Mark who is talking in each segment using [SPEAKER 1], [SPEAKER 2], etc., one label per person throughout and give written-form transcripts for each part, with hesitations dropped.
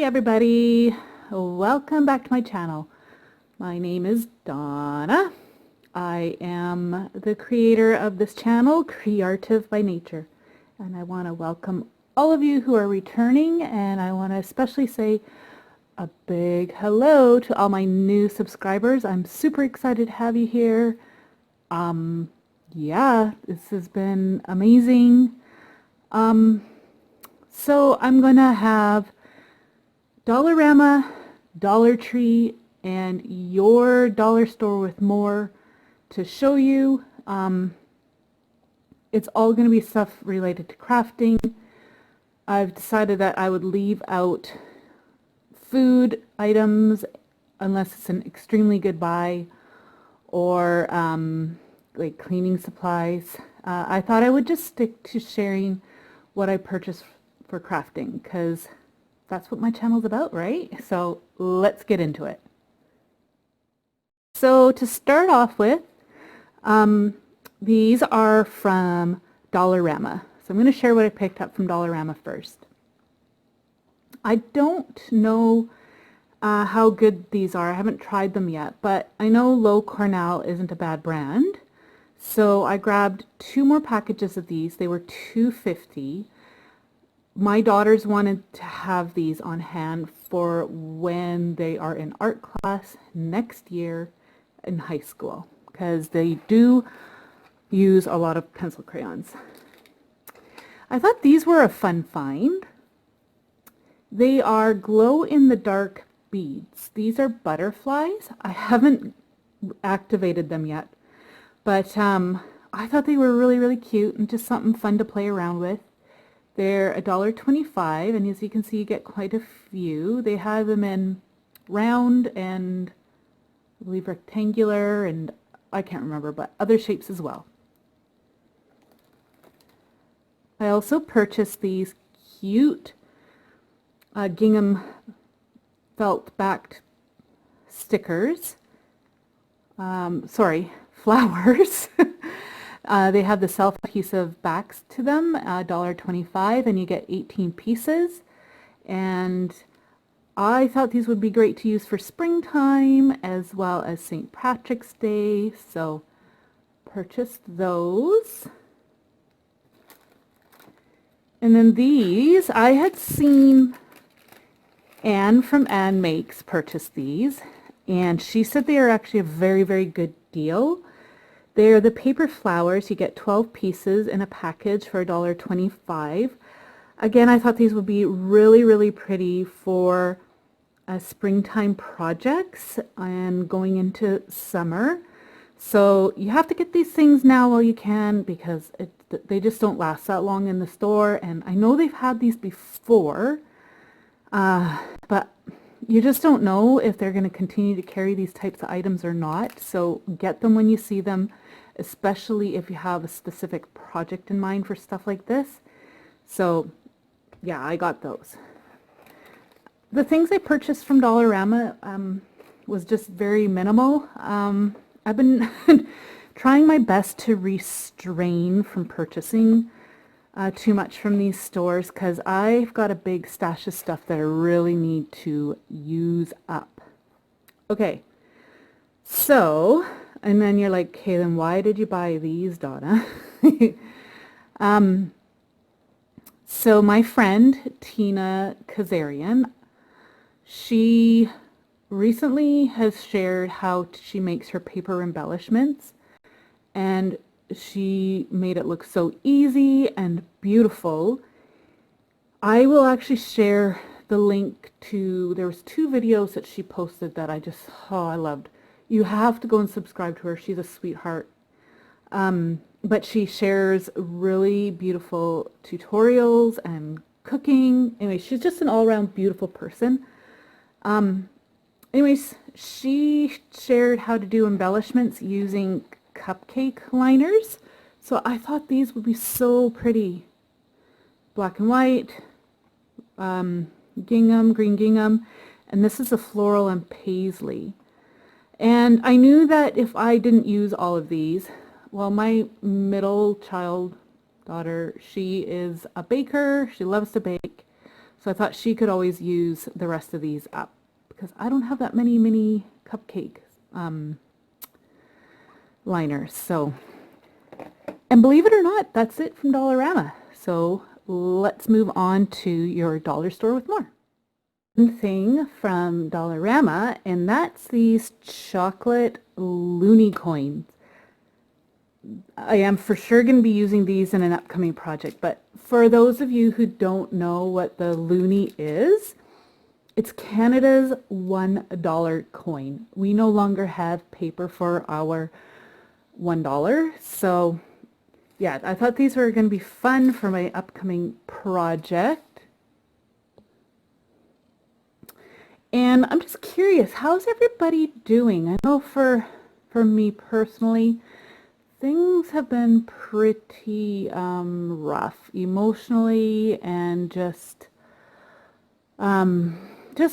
[SPEAKER 1] Hey everybody, welcome back to my channel. My name is Donna. I am the creator of this channel, CreArtive by Nature, and I want to welcome all of you who are returning, and I want to especially say a big hello to all my new subscribers. I'm super excited to have you here. Yeah, this has been amazing. So I'm gonna have Dollarama, Dollar Tree, and your dollar store with more to show you. It's all going to be stuff related to crafting. I've decided that I would leave out food items unless it's an extremely good buy, or like cleaning supplies. I thought I would just stick to sharing what I purchased for crafting, because that's what my channel's about, right? So let's get into it. So to start off with, these are from Dollarama. So I'm going to share what I picked up from Dollarama first. I don't know how good these are. I haven't tried them yet, but I know Low Cornell isn't a bad brand. So I grabbed 2 more packages of these. They were $2.50. My daughters wanted to have these on hand for when they are in art class next year in high school, because they do use a lot of pencil crayons. I thought these were a fun find. They are glow-in-the-dark beads. These are butterflies. I haven't activated them yet, but I thought they were really cute and just something fun to play around with. They're $1.25, and as you can see, you get quite a few. They have them in round and I believe rectangular, and I can't remember, but other shapes as well. I also purchased these cute gingham felt-backed stickers. Flowers. They have the self-adhesive backs to them, $1.25, and you get 18 pieces. And I thought these would be great to use for springtime as well as St. Patrick's Day, so purchased those. And then these, I had seen Anne from Anne Makes purchase these, and she said they are actually a very good deal. They're the paper flowers. You get 12 pieces in a package for $1.25. Again, I thought these would be really pretty for springtime projects and going into summer. So you have to get these things now while you can, because they just don't last that long in the store. And I know they've had these before, but you just don't know if they're going to continue to carry these types of items or not. So get them when you see them, especially if you have a specific project in mind for stuff like this. So yeah, I got those. The things I purchased from Dollarama was just very minimal. I've been trying my best to restrain from purchasing too much from these stores, because I've got a big stash of stuff that I really need to use up. Okay, so, and then you're like, okay, then why did you buy these, Donna? So my friend Tina Kazarian, she recently has shared how she makes her paper embellishments, and she made it look so easy and beautiful. I will actually share the link to, there was 2 videos that she posted that I loved. You have to go and subscribe to her. She's a sweetheart. But she shares really beautiful tutorials and cooking. Anyway, she's just an all-around beautiful person. Anyways, she shared how to do embellishments using cupcake liners. So I thought these would be so pretty. Black and white, gingham, green gingham, and this is a floral and paisley. And I knew that if I didn't use all of these, well, my middle child daughter, she is a baker, she loves to bake, So I thought she could always use the rest of these up because I don't have that many mini cupcake liners. So, and believe it or not, that's it from Dollarama. So let's move on to your dollar store with more. One thing from Dollarama, and that's these chocolate loony coins. I am for sure going to be using these in an upcoming project, but for those of you who don't know what the loony is, it's Canada's $1 coin. We no longer have paper for our $1, so yeah, I thought these were going to be fun for my upcoming project. And I'm just curious, how's everybody doing? I know for me personally, things have been pretty rough emotionally, and just a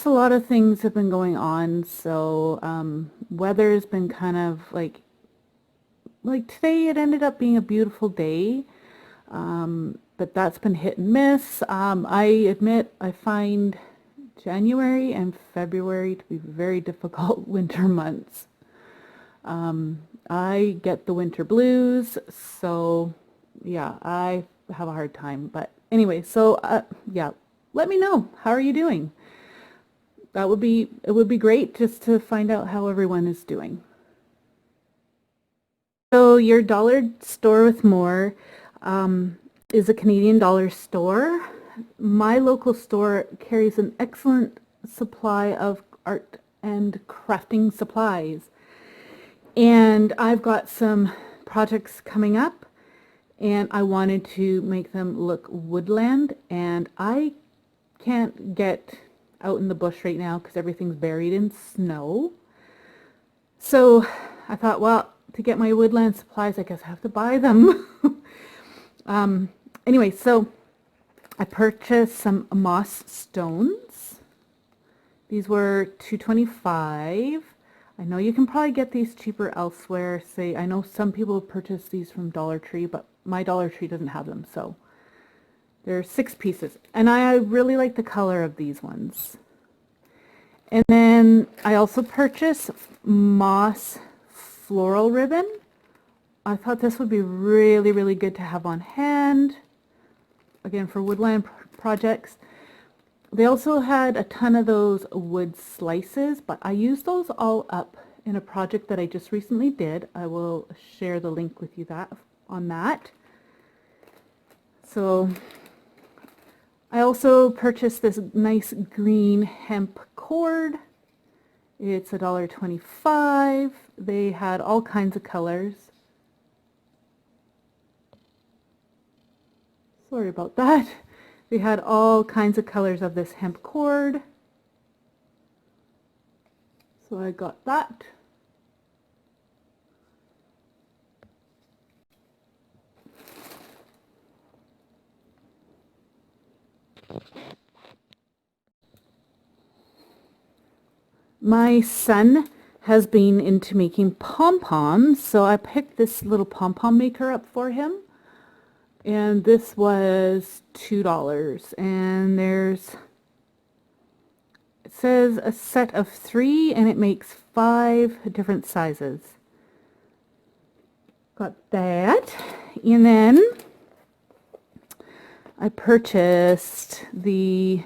[SPEAKER 1] lot of things have been going on. So weather's been kind of like today it ended up being a beautiful day, but that's been hit and miss. I admit I find January and February to be very difficult winter months. I get the winter blues, so yeah, I have a hard time. But anyway, so yeah, let me know, how are you doing? It would be great just to find out how everyone is doing. So your dollar store with more is a Canadian dollar store. My local store carries an excellent supply of art and crafting supplies. And I've got some projects coming up, and I wanted to make them look woodland, and I can't get out in the bush right now because everything's buried in snow. So I thought, well, to get my woodland supplies, I guess I have to buy them. Anyway, so I purchased some moss stones. These were $2.25. I know you can probably get these cheaper elsewhere. Say, I know some people purchase these from Dollar Tree, but my Dollar Tree doesn't have them. So there are 6 pieces, and I really like the color of these ones. And then I also purchased moss floral ribbon. I thought this would be really, really good to have on hand, again, for woodland projects. They also had a ton of those wood slices, but I used those all up in a project that I just recently did. I will share the link with you on that. So I also purchased this nice green hemp cord. It's $1.25. They had all kinds of colors. Sorry about that. They had all kinds of colors of this hemp cord. So I got that. My son has been into making pom-poms, so I picked this little pom-pom maker up for him. And this was $2, and it says a set of 3, and it makes 5 different sizes. Got that. And then I purchased the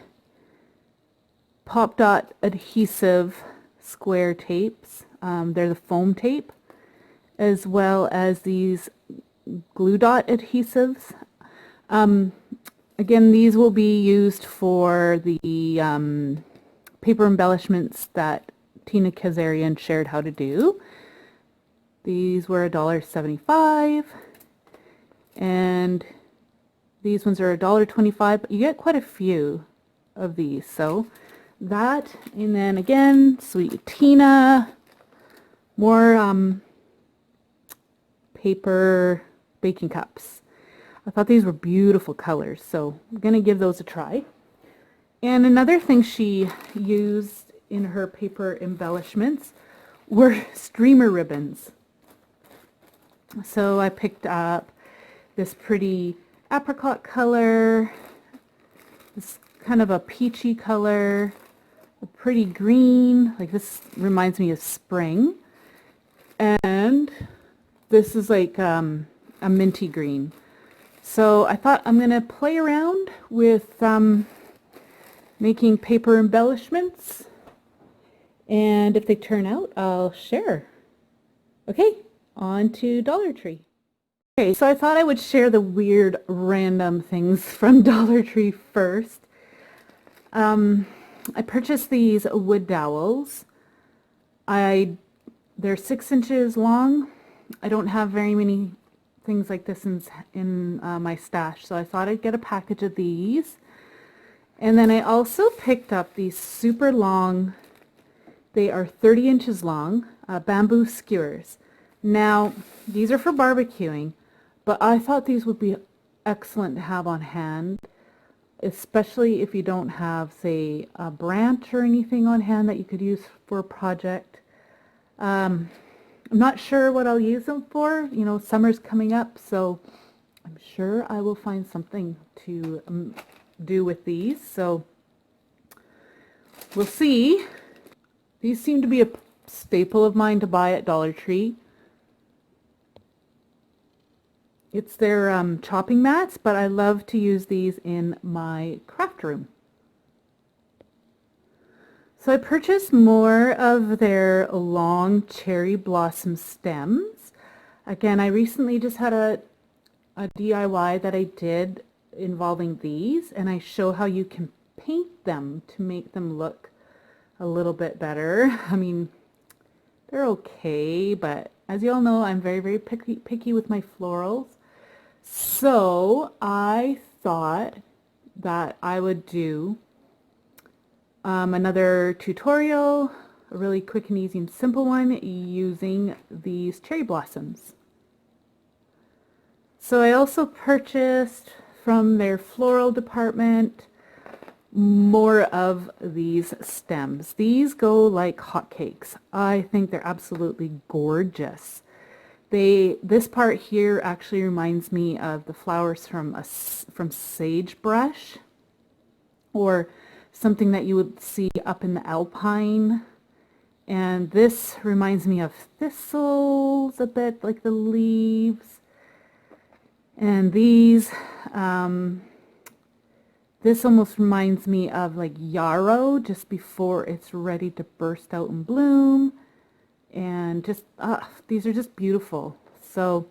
[SPEAKER 1] Pop Dot adhesive square tapes. They're the foam tape, as well as these glue dot adhesives. Again, these will be used for the paper embellishments that Tina Kazarian shared how to do. These were $1.75, and these ones are $1.25, but you get quite a few of these. So that, and then again, Sweet Tina, more paper baking cups. I thought these were beautiful colors, so I'm going to give those a try. And another thing she used in her paper embellishments were streamer ribbons. So I picked up this pretty apricot color, this kind of a peachy color, a pretty green, like this reminds me of spring. And this is like a minty green. So I thought I'm going to play around with making paper embellishments. And if they turn out, I'll share. Okay, on to Dollar Tree. Okay, so I thought I would share the weird random things from Dollar Tree first. I purchased these wood dowels. They're 6 inches long. I don't have very many things like this in my stash, so I thought I'd get a package of these. And then I also picked up these super long, they are 30 inches long, bamboo skewers. Now, these are for barbecuing, but I thought these would be excellent to have on hand, especially if you don't have, say, a branch or anything on hand that you could use for a project. I'm not sure what I'll use them for. You know, summer's coming up, so I'm sure I will find something to do with these. So we'll see. These seem to be a staple of mine to buy at Dollar Tree. It's their chopping mats, but I love to use these in my craft room. So I purchased more of their long cherry blossom stems. Again, I recently just had a DIY that I did involving these, and I show how you can paint them to make them look a little bit better. I mean, they're okay, but as you all know, I'm very, very picky with my florals. So I thought that I would do another tutorial, a really quick and easy and simple one using these cherry blossoms. So I also purchased from their floral department more of these stems. These go like hotcakes. I think they're absolutely gorgeous. This part here actually reminds me of the flowers from sagebrush, or something that you would see up in the alpine. And this reminds me of thistles a bit, like the leaves. And these, this almost reminds me of like yarrow just before it's ready to burst out and bloom. And just, these are just beautiful. So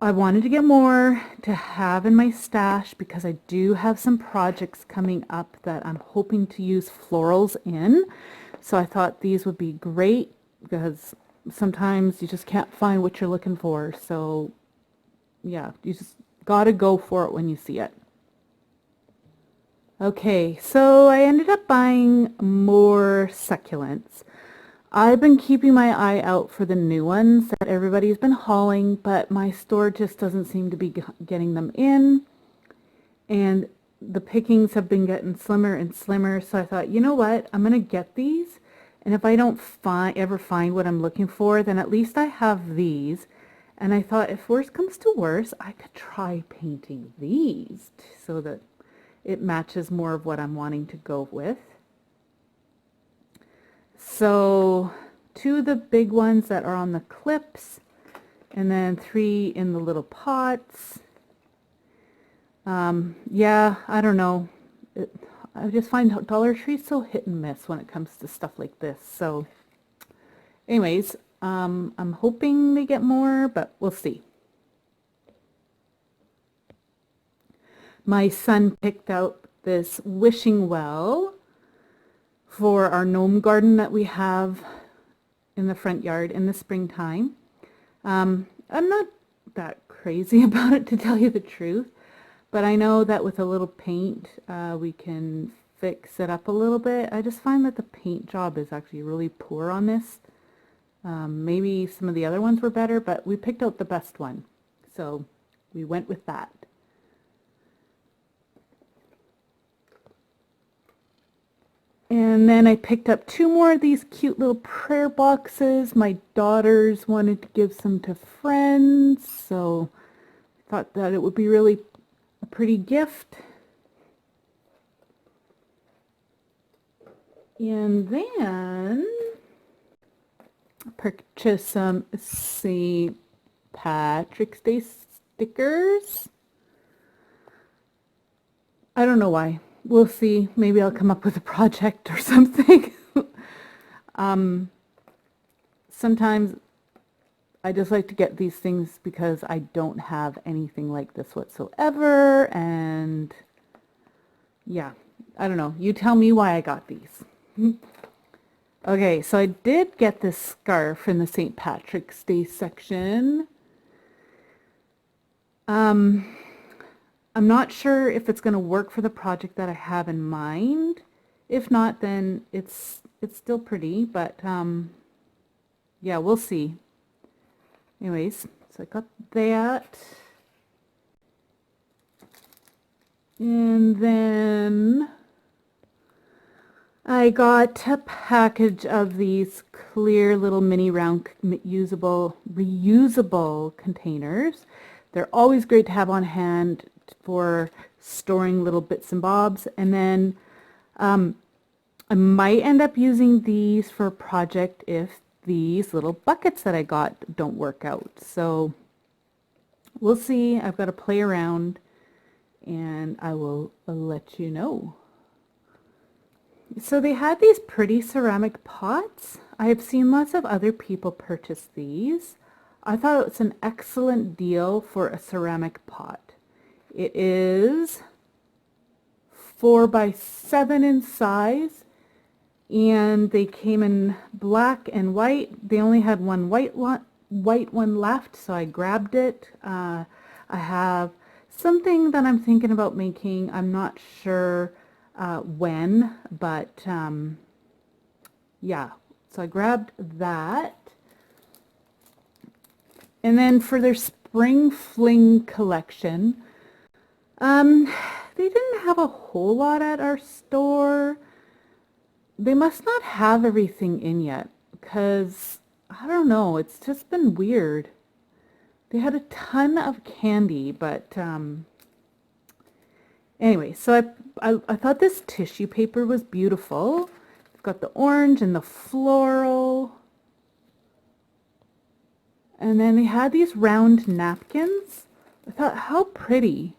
[SPEAKER 1] I wanted to get more to have in my stash because I do have some projects coming up that I'm hoping to use florals in. So I thought these would be great because sometimes you just can't find what you're looking for. So yeah, you just gotta go for it when you see it. Okay, so I ended up buying more succulents. I've been keeping my eye out for the new ones that everybody's been hauling, but my store just doesn't seem to be getting them in. And the pickings have been getting slimmer and slimmer, so I thought, you know what, I'm going to get these. And if I don't ever find what I'm looking for, then at least I have these. And I thought if worse comes to worse, I could try painting these so that it matches more of what I'm wanting to go with. So 2 of the big ones that are on the clips, and then 3 in the little pots. Yeah, I don't know. I just find Dollar Tree so hit and miss when it comes to stuff like this. So anyways, I'm hoping they get more, but we'll see. My son picked out this wishing well for our gnome garden that we have in the front yard in the springtime. I'm not that crazy about it, to tell you the truth, but I know that with a little paint we can fix it up a little bit. I just find that the paint job is actually really poor on this. Maybe some of the other ones were better, but we picked out the best one, so we went with that. And then I picked up 2 more of these cute little prayer boxes. My daughters wanted to give some to friends, so I thought that it would be really a pretty gift. And then purchase some St. Patrick's Day stickers. I don't know why. We'll see. Maybe I'll come up with a project or something. Sometimes I just like to get these things because I don't have anything like this whatsoever. And yeah, I don't know. You tell me why I got these. Okay, so I did get this scarf in the St. Patrick's Day section. I'm not sure if it's going to work for the project that I have in mind. If not, then it's still pretty, but yeah, we'll see. Anyways, so I got that. And then I got a package of these clear little mini round reusable containers. They're always great to have on hand for storing little bits and bobs. And then I might end up using these for a project if these little buckets that I got don't work out. So we'll see. I've got to play around and I will let you know. So they had these pretty ceramic pots. I have seen lots of other people purchase these. I thought it was an excellent deal for a ceramic pot. It is 4 by 7 in size, and they came in black and white. They only had one white one left, so I grabbed it. I have something that I'm thinking about making. I'm not sure when, but yeah, so I grabbed that. And then for their spring fling collection, they didn't have a whole lot at our store. They must not have everything in yet, because I don't know, it's just been weird. They had a ton of candy, but anyway, so I thought this tissue paper was beautiful. It's got the orange and the floral. And then they had these round napkins. I thought, how pretty.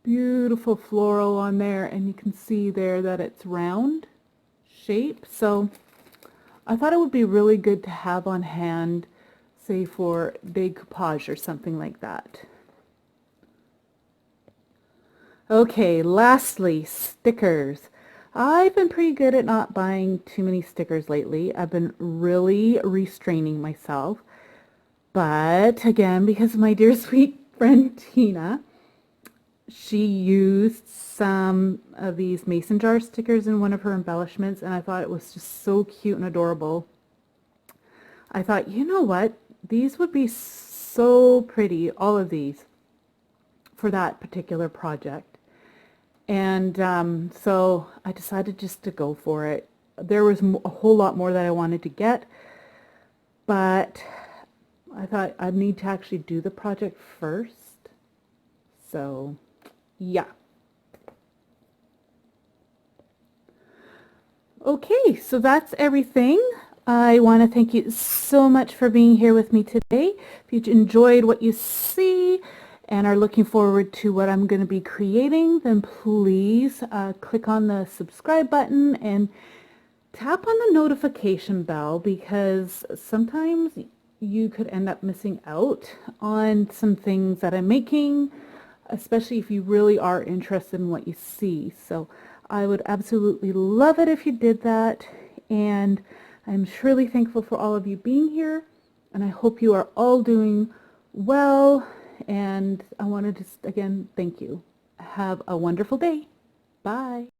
[SPEAKER 1] Beautiful floral on there, and you can see there that it's round shape. So I thought it would be really good to have on hand, say for decoupage or something like that. Okay, lastly, stickers. I've been pretty good at not buying too many stickers lately. I've been really restraining myself. But again, because of my dear sweet friend Tina, she used some of these mason jar stickers in one of her embellishments, and I thought it was just so cute and adorable. I thought, you know what? These would be so pretty, all of these, for that particular project. And so I decided just to go for it. There was a whole lot more that I wanted to get, but I thought I'd need to actually do the project first. So yeah. Okay, so that's everything. I want to thank you so much for being here with me today. If you enjoyed what you see and are looking forward to what I'm going to be creating, then please click on the subscribe button and tap on the notification bell, because sometimes you could end up missing out on some things that I'm making, especially if you really are interested in what you see. So I would absolutely love it if you did that, and I'm truly thankful for all of you being here, and I hope you are all doing well. And I want to just again thank you. Have a wonderful day. Bye.